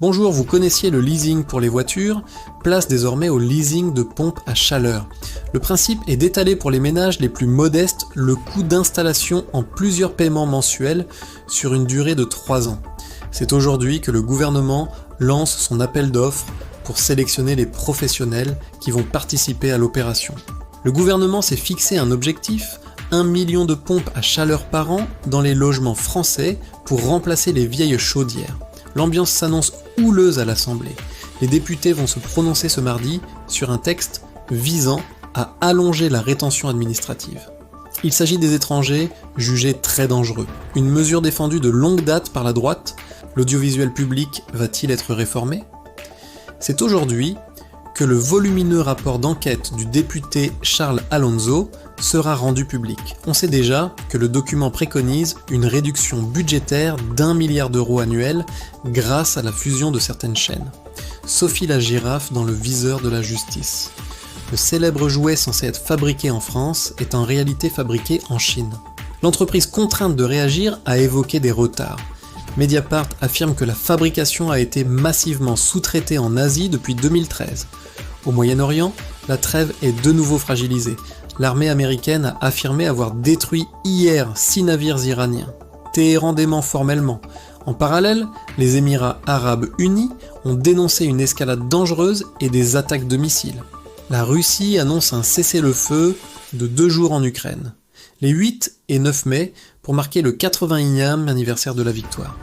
Bonjour, vous connaissiez le leasing pour les voitures, place désormais au leasing de pompes à chaleur. Le principe est d'étaler pour les ménages les plus modestes le coût d'installation en plusieurs paiements mensuels sur une durée de 3 ans. C'est aujourd'hui que le gouvernement lance son appel d'offres pour sélectionner les professionnels qui vont participer à l'opération. Le gouvernement s'est fixé un objectif, 1 million de pompes à chaleur par an dans les logements français pour remplacer les vieilles chaudières. L'ambiance s'annonce houleuse à l'Assemblée. Les députés vont se prononcer ce mardi sur un texte visant à allonger la rétention administrative. Il s'agit des étrangers jugés très dangereux. Une mesure défendue de longue date par la droite. L'audiovisuel public va-t-il être réformé ? C'est aujourd'hui que le volumineux rapport d'enquête du député Charles Alonso sera rendu public. On sait déjà que le document préconise une réduction budgétaire d'1 milliard d'euros annuel grâce à la fusion de certaines chaînes. Sophie la girafe dans le viseur de la justice. Le célèbre jouet censé être fabriqué en France est en réalité fabriqué en Chine. L'entreprise contrainte de réagir a évoqué des retards. Mediapart affirme que la fabrication a été massivement sous-traitée en Asie depuis 2013. Au Moyen-Orient, la trêve est de nouveau fragilisée. L'armée américaine a affirmé avoir détruit hier 6 navires iraniens. Téhéran dément formellement. En parallèle, les Émirats arabes unis ont dénoncé une escalade dangereuse et des attaques de missiles. La Russie annonce un cessez-le-feu de 2 jours en Ukraine, les 8 et 9 mai pour marquer le 81e anniversaire de la victoire.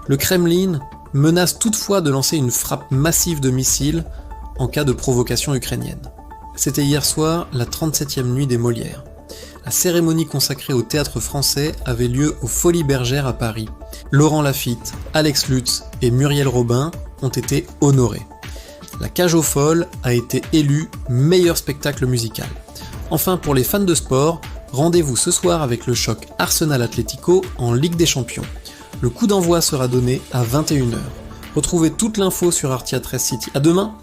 Le Kremlin menace toutefois de lancer une frappe massive de missiles en cas de provocation ukrainienne. C'était hier soir la 37e nuit des Molières. La cérémonie consacrée au théâtre français avait lieu aux Folies Bergères à Paris. Laurent Lafitte, Alex Lutz et Muriel Robin ont été honorés. La Cage aux Folles a été élue meilleur spectacle musical. Enfin, pour les fans de sport, rendez-vous ce soir avec le choc Arsenal-Atlético en Ligue des Champions. Le coup d'envoi sera donné à 21h. Retrouvez toute l'info sur Artia 13 City. À demain!